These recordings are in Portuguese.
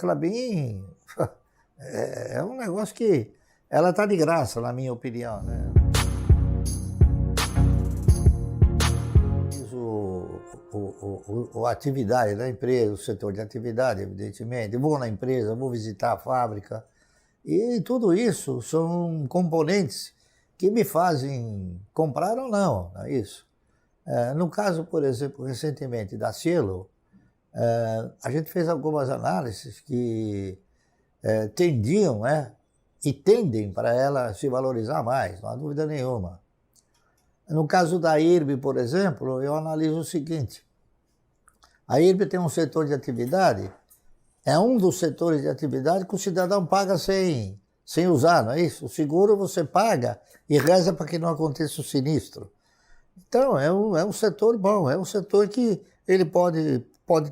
Klabin é um negócio que ela está de graça, na minha opinião, né? A atividade da empresa, o setor de atividade, evidentemente. Vou na empresa, vou visitar a fábrica. E tudo isso são componentes que me fazem comprar ou não, não é isso? No caso, por exemplo, recentemente da Cielo, a gente fez algumas análises que tendiam, e tendem para ela se valorizar mais, não há dúvida nenhuma. No caso da IRB, por exemplo, eu analiso o seguinte: a IRB tem um setor de atividade, é um dos setores de atividade que o cidadão paga sem usar, não é isso? O seguro você paga e reza para que não aconteça o sinistro. Então, é um setor bom, é um setor que ele pode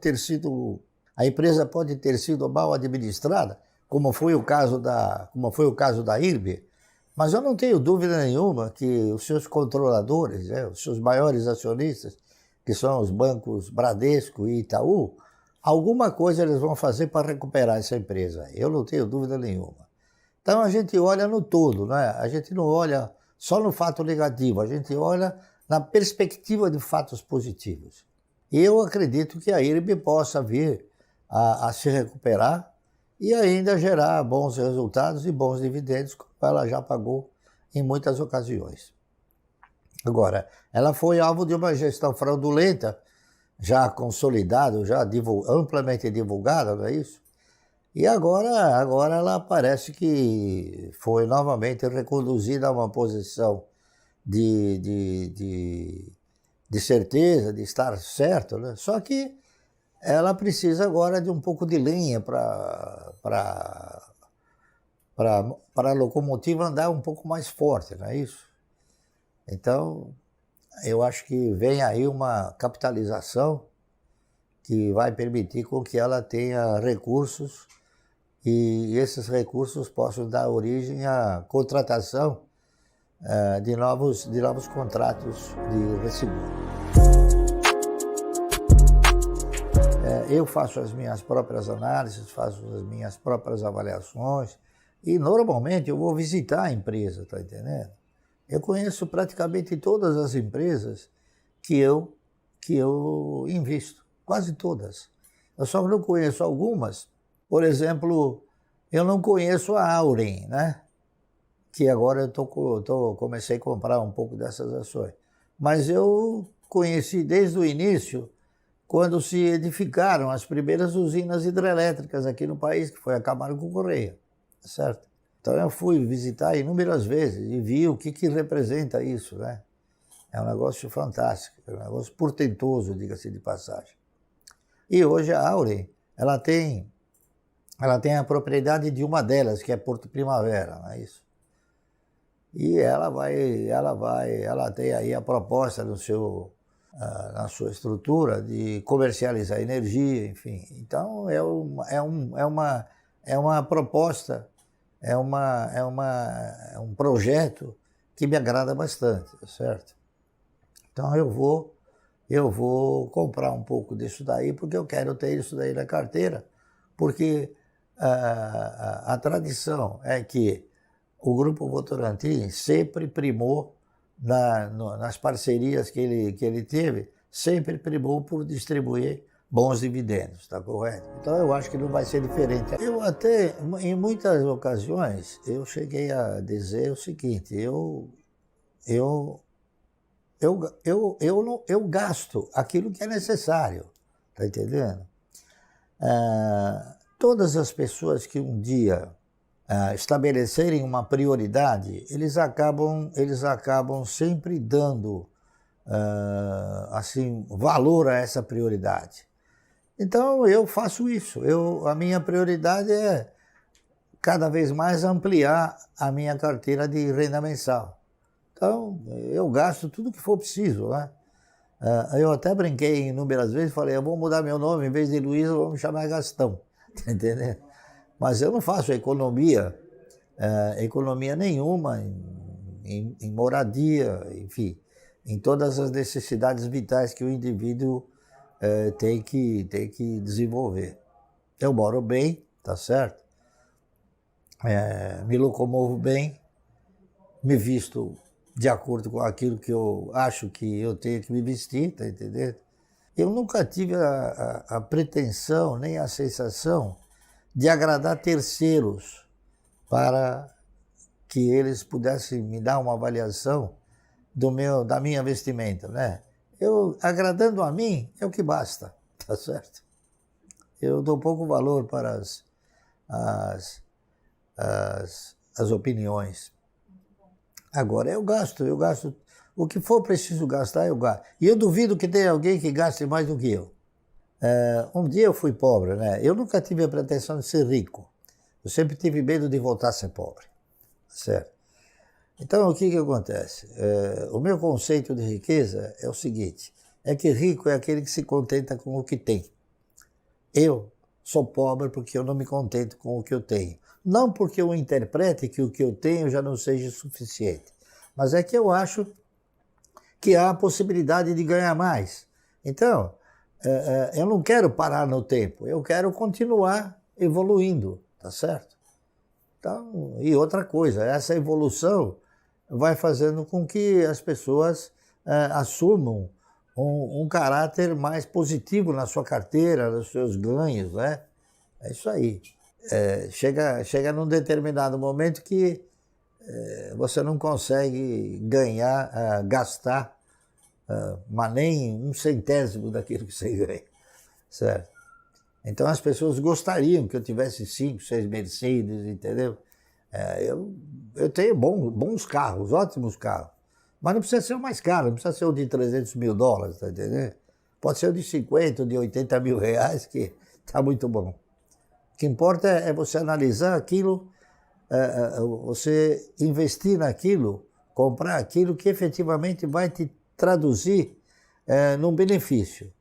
ter sido, a empresa pode ter sido mal administrada, como foi o caso da IRB, mas eu não tenho dúvida nenhuma que os seus controladores, os seus maiores acionistas, que são os bancos Bradesco e Itaú, alguma coisa eles vão fazer para recuperar essa empresa. Eu não tenho dúvida nenhuma. Então a gente olha no todo, né? A gente não olha só no fato negativo, a gente olha na perspectiva de fatos positivos. E eu acredito que a IRB possa vir a se recuperar e ainda gerar bons resultados e bons dividendos, como ela já pagou em muitas ocasiões. Agora, ela foi alvo de uma gestão fraudulenta, já consolidada, já amplamente divulgada, não é isso? E agora ela parece que foi novamente reconduzida a uma posição de certeza, de estar certo, né? Só que ela precisa agora de um pouco de lenha para a locomotiva andar um pouco mais forte, não é isso? Então, eu acho que vem aí uma capitalização que vai permitir com que ela tenha recursos e esses recursos possam dar origem à contratação de novos contratos de resseguro. Eu faço as minhas próprias análises, faço as minhas próprias avaliações e normalmente eu vou visitar a empresa, tá entendendo? Eu conheço praticamente todas as empresas que eu invisto, quase todas. Eu só não conheço algumas. Por exemplo, eu não conheço a Auren, né? Que agora eu comecei a comprar um pouco dessas ações. Mas eu conheci desde o início, quando se edificaram as primeiras usinas hidrelétricas aqui no país, que foi a Camargo Correia, certo? Então eu fui visitar inúmeras vezes e vi o que representa isso, né? É um negócio fantástico, é um negócio portentoso, diga-se de passagem. E hoje a Auren, ela tem a propriedade de uma delas, que é Porto Primavera, não é isso? E ela tem aí a proposta na sua estrutura de comercializar energia, enfim. Então é uma proposta, é um projeto que me agrada bastante, certo? Então eu vou comprar um pouco disso daí, porque eu quero ter isso daí na carteira, porque a tradição é que o Grupo Votorantim sempre primou, nas parcerias que ele teve, sempre primou por distribuir bons dividendos, está correto? Então eu acho que não vai ser diferente. Eu até, em muitas ocasiões, eu cheguei a dizer o seguinte: eu gasto aquilo que é necessário, tá entendendo? Todas as pessoas que um dia estabelecerem uma prioridade, eles acabam sempre dando assim, valor a essa prioridade. Então eu faço isso. A minha prioridade é cada vez mais ampliar a minha carteira de renda mensal. Então eu gasto tudo que for preciso, né? Eu até brinquei inúmeras vezes, falei, eu vou mudar meu nome, em vez de Luiz, eu vou me chamar Gastão, tá entendendo? Mas eu não faço economia nenhuma em moradia, enfim, em todas as necessidades vitais que o indivíduo tem que desenvolver. Eu moro bem, tá certo? Me locomovo bem, me visto de acordo com aquilo que eu acho que eu tenho que me vestir, tá entendendo? Eu nunca tive a pretensão nem a sensação de agradar terceiros para que eles pudessem me dar uma avaliação da minha vestimenta, né? Eu, agradando a mim, é o que basta, tá certo? Eu dou pouco valor para as opiniões. Agora, eu gasto. O que for preciso gastar, eu gasto. E eu duvido que tenha alguém que gaste mais do que eu. Um dia eu fui pobre, né? Eu nunca tive a pretensão de ser rico. Eu sempre tive medo de voltar a ser pobre, certo? Então, o que acontece? O meu conceito de riqueza é o seguinte, é que rico é aquele que se contenta com o que tem. Eu sou pobre porque eu não me contento com o que eu tenho. Não porque eu interprete que o que eu tenho já não seja suficiente, mas é que eu acho que há a possibilidade de ganhar mais. Então, eu não quero parar no tempo, eu quero continuar evoluindo, tá certo? Então, e outra coisa, essa evolução vai fazendo com que as pessoas assumam um caráter mais positivo na sua carteira, nos seus ganhos, né? É isso aí. Chega num determinado momento que você não consegue gastar, mas nem um centésimo daquilo que você ganha, certo? Então as pessoas gostariam que eu tivesse 5, 6 Mercedes, entendeu? Eu tenho bons carros, ótimos carros, mas não precisa ser o mais caro, não precisa ser o de 300 mil dólares, tá entendendo? Pode ser o de 50, de 80 mil reais, que tá muito bom. O que importa é você analisar aquilo, você investir naquilo, comprar aquilo que efetivamente vai te traduzir num benefício.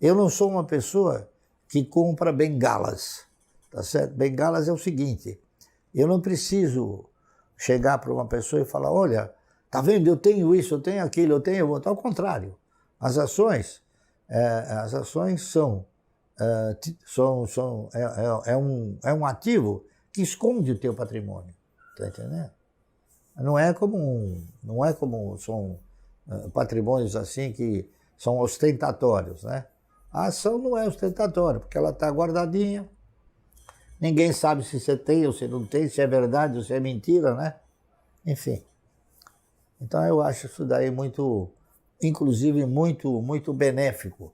Eu não sou uma pessoa que compra bengalas, tá certo? Bengalas é o seguinte, eu não preciso chegar para uma pessoa e falar, olha, tá vendo, eu tenho isso, eu tenho aquilo, eu tenho outro. Ao contrário, as ações um ativo que esconde o teu patrimônio, tá entendendo? Não é como são patrimônios assim que são ostentatórios, né? A ação não é ostentatória, porque ela está guardadinha, ninguém sabe se você tem ou se não tem, se é verdade ou se é mentira, né? Enfim. Então eu acho isso daí inclusive muito benéfico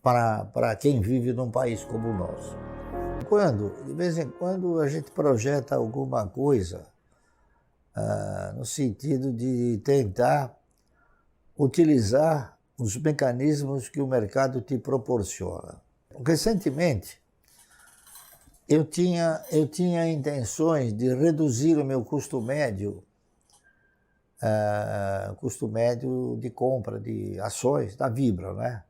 para quem vive num país como o nosso. De vez em quando a gente projeta alguma coisa no sentido de tentar utilizar os mecanismos que o mercado te proporciona. Recentemente, eu tinha intenções de reduzir o meu custo médio de compra de ações da Vibra, né?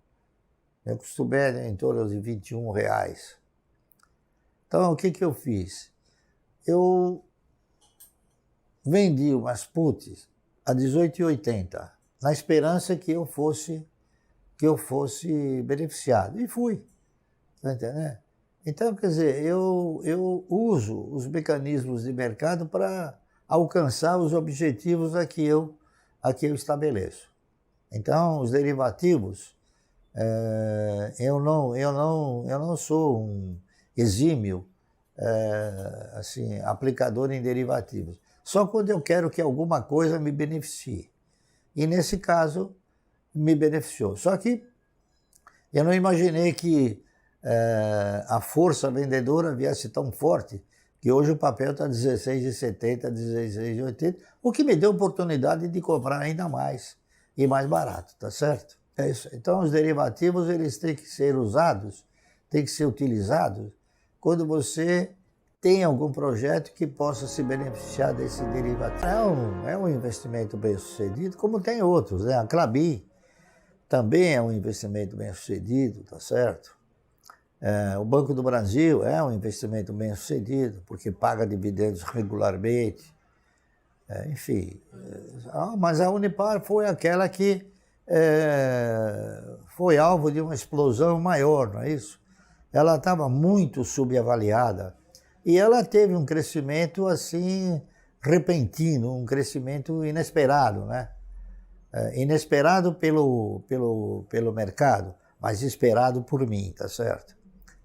Meu custo médio é em torno de R$21. Então, o que eu fiz? Eu vendi umas puts a R$18,80, na esperança que eu fosse beneficiado. E fui, tá entendendo? Então, quer dizer, eu uso os mecanismos de mercado para alcançar os objetivos a que eu estabeleço. Então, os derivativos, eu não sou um exímio aplicador em derivativos. Só quando eu quero que alguma coisa me beneficie. E nesse caso, me beneficiou. Só que eu não imaginei que a força vendedora viesse tão forte que hoje o papel está R$16,70, R$16,80, o que me deu a oportunidade de comprar ainda mais e mais barato, tá certo? É isso. Então os derivativos eles têm que ser usados, têm que ser utilizados quando você tem algum projeto que possa se beneficiar desse derivativo. É um investimento bem sucedido, como tem outros, né? A Klabin também é um investimento bem sucedido, tá certo? O Banco do Brasil é um investimento bem sucedido, porque paga dividendos regularmente, enfim. Mas a Unipar foi aquela que foi alvo de uma explosão maior, não é isso? Ela estava muito subavaliada, E ela teve um crescimento assim repentino, um crescimento inesperado, né? Inesperado pelo mercado, mas esperado por mim, tá certo?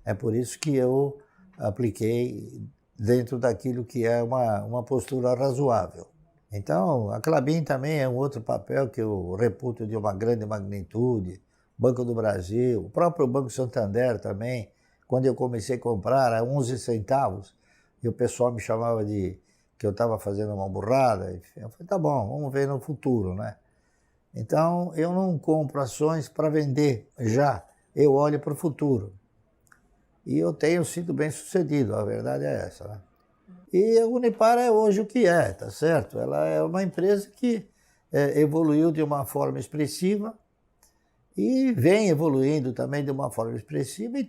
É por isso que eu apliquei dentro daquilo que é uma postura razoável. Então, a Klabin também é um outro papel que eu reputo de uma grande magnitude. Banco do Brasil, o próprio Banco Santander também, quando eu comecei a comprar a 11 centavos, e o pessoal me chamava de que eu estava fazendo uma burrada. Enfim, eu falei, tá bom, vamos ver no futuro, né? Então, eu não compro ações para vender já, eu olho para o futuro. E eu tenho sido bem sucedido, a verdade é essa, né? E a Unipar é hoje o que é, tá certo? Ela é uma empresa que evoluiu de uma forma expressiva e vem evoluindo também de uma forma expressiva e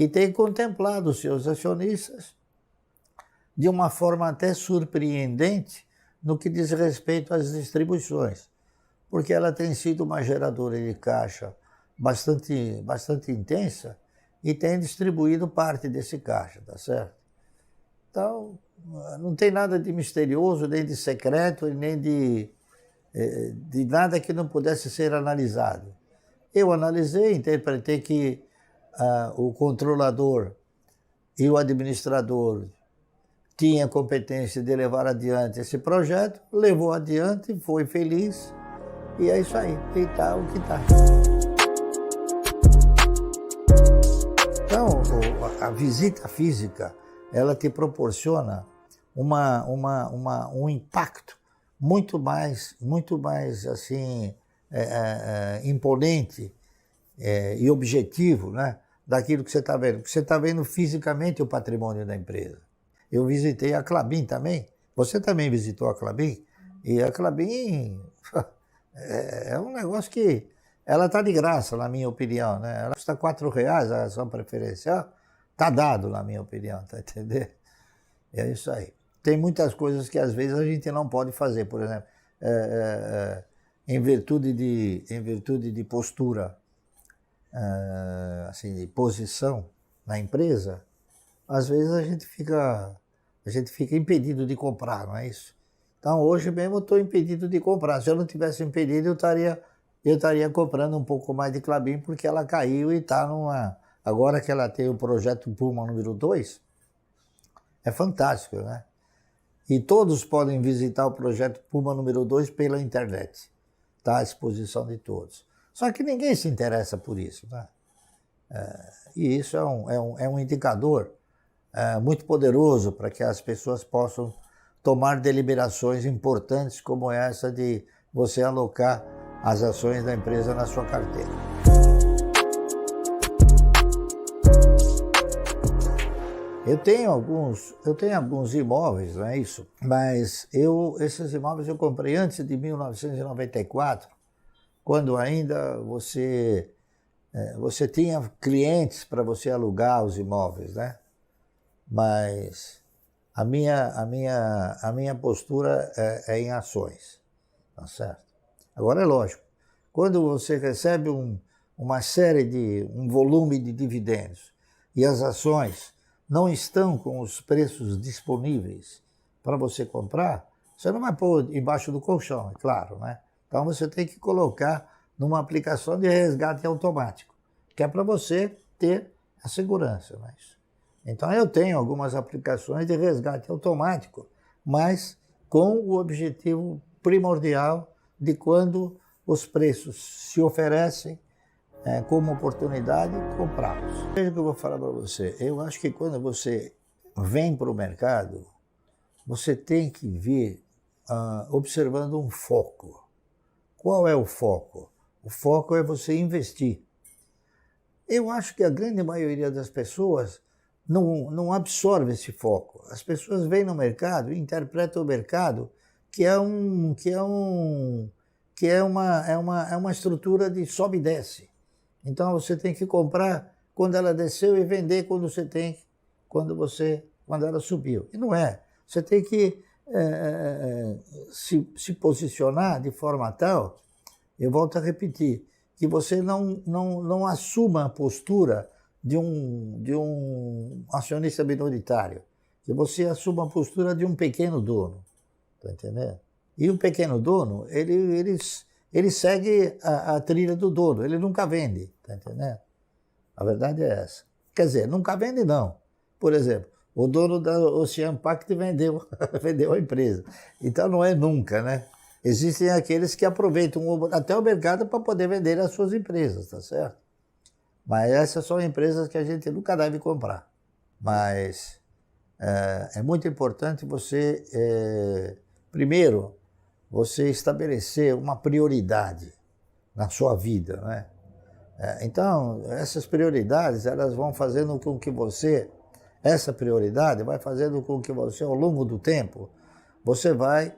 tem contemplado os seus acionistas de uma forma até surpreendente no que diz respeito às distribuições, porque ela tem sido uma geradora de caixa bastante intensa e tem distribuído parte desse caixa, tá certo? Então, não tem nada de misterioso, nem de secreto, nem de nada que não pudesse ser analisado. Eu analisei, interpretei que o controlador e o administrador tinham competência de levar adiante esse projeto, levou adiante, foi feliz, e é isso aí, e tá o que tá. Então, a visita física, ela te proporciona um impacto muito mais assim, imponente e objetivo, né, daquilo que você está vendo. Porque você está vendo fisicamente o patrimônio da empresa. Eu visitei a Klabin também. Você também visitou a Klabin? E a Klabin é um negócio que ela está de graça, na minha opinião, né? Ela custa R$4 a ação preferencial. Está dado, na minha opinião, tá entendendo? É isso aí. Tem muitas coisas que às vezes a gente não pode fazer, por exemplo, em virtude de postura, assim, de posição na empresa, às vezes a gente fica impedido de comprar, não é isso? Então hoje mesmo eu estou impedido de comprar. Se eu não tivesse impedido, eu estaria comprando um pouco mais de Klabin, porque ela caiu e está numa... Agora que ela tem o projeto Puma número 2, é fantástico, né? E todos podem visitar o projeto Puma número 2 pela internet. Está à disposição de todos. Só que ninguém se interessa por isso, né? E isso é um indicador muito poderoso para que as pessoas possam tomar deliberações importantes como essa de você alocar as ações da empresa na sua carteira. Eu tenho alguns imóveis, não é isso? Mas esses imóveis eu comprei antes de 1994, quando ainda você tinha clientes para você alugar os imóveis, né? Mas a minha postura é em ações, tá certo? Agora é lógico, quando você recebe um volume de dividendos e as ações não estão com os preços disponíveis para você comprar, você não vai pôr embaixo do colchão, é claro, né? Então você tem que colocar numa aplicação de resgate automático, que é para você ter a segurança, não é isso? Então eu tenho algumas aplicações de resgate automático, mas com o objetivo primordial de quando os preços se oferecem como oportunidade, comprá-los. Veja o que eu vou falar para você. Eu acho que quando você vem para o mercado, você tem que vir observando um foco. Qual é o foco? O foco é você investir. Eu acho que a grande maioria das pessoas não absorve esse foco. As pessoas vêm no mercado e interpretam o mercado que é uma estrutura de sobe e desce. Então você tem que comprar quando ela desceu e vender quando ela subiu. E não é. Você tem que se posicionar de forma tal, eu volto a repetir, que você não assuma a postura de um acionista minoritário, que você assuma a postura de um pequeno dono, tá entendendo? E o pequeno dono, ele segue a trilha do dono, ele nunca vende, tá entendendo? A verdade é essa. Quer dizer, nunca vende não. Por exemplo, o dono da Ocean Pact vendeu, vendeu a empresa. Então não é nunca, né? Existem aqueles que aproveitam até o mercado para poder vender as suas empresas, tá certo? Mas essas são empresas que a gente nunca deve comprar. Mas é muito importante você, primeiro, você estabelecer uma prioridade na sua vida, né? Então, essas prioridades, elas vão fazendo com que você, essa prioridade vai fazendo com que você, ao longo do tempo, você vai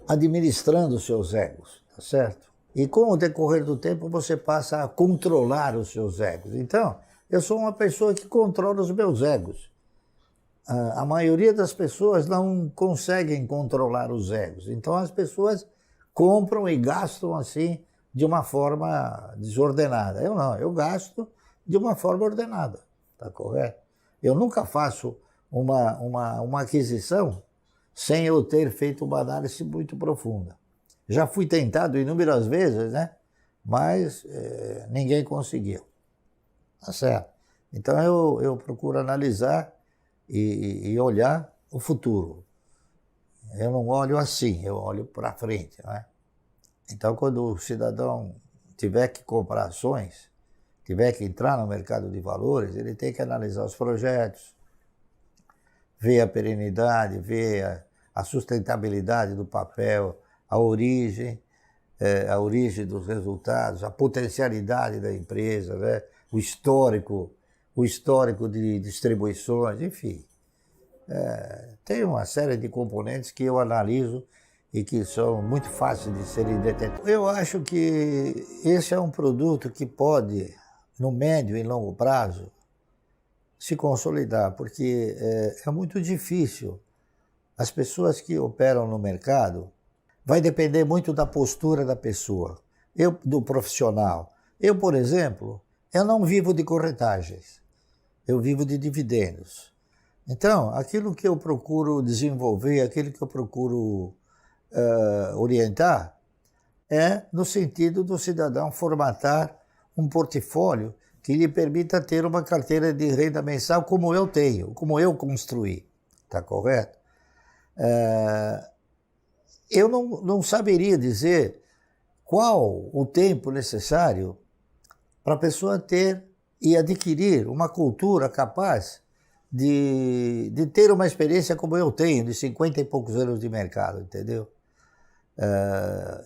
administrando os seus egos, tá certo? E com o decorrer do tempo você passa a controlar os seus egos. Então, eu sou uma pessoa que controla os meus egos. A maioria das pessoas não conseguem controlar os egos. Então as pessoas compram e gastam assim de uma forma desordenada. Eu não, eu gasto de uma forma ordenada, tá correto? Eu nunca faço uma aquisição sem eu ter feito uma análise muito profunda. Já fui tentado inúmeras vezes, né? Mas ninguém conseguiu. Tá certo? Então eu procuro analisar e olhar o futuro. Eu não olho assim, eu olho para frente, né? Então, quando o cidadão tiver que comprar ações, tiver que entrar no mercado de valores, ele tem que analisar os projetos, ver a perenidade, ver a sustentabilidade do papel, a origem dos resultados, a potencialidade da empresa, né? o histórico de distribuições, enfim. Tem uma série de componentes que eu analiso e que são muito fáceis de serem detectados. Eu acho que esse é um produto que pode, no médio e longo prazo, se consolidar, porque é muito difícil. As pessoas que operam no mercado, vai depender muito da postura da pessoa, do profissional. Eu, por exemplo, eu não vivo de corretagens, eu vivo de dividendos. Então, aquilo que eu procuro desenvolver, aquilo que eu procuro orientar, é no sentido do cidadão formatar um portfólio que lhe permita ter uma carteira de renda mensal como eu tenho, como eu construí. Está correto? Eu não saberia dizer qual o tempo necessário para a pessoa ter e adquirir uma cultura capaz de ter uma experiência como eu tenho, de 50 e poucos anos de mercado, entendeu?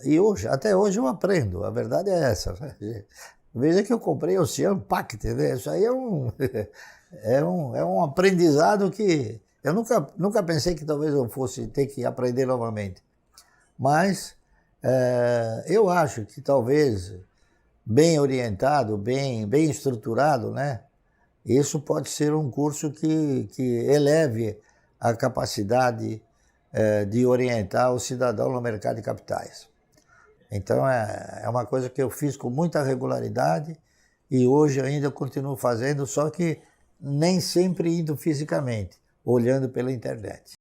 E hoje, até hoje eu aprendo, a verdade é essa. Né? Veja que eu comprei o Ocean Pact, né? Isso aí é um aprendizado que eu nunca pensei que talvez eu fosse ter que aprender novamente. Mas eu acho que talvez, bem orientado, bem estruturado, né? Isso pode ser um curso que eleve a capacidade de orientar o cidadão no mercado de capitais. Então é uma coisa que eu fiz com muita regularidade e hoje ainda continuo fazendo, só que nem sempre indo fisicamente, olhando pela internet.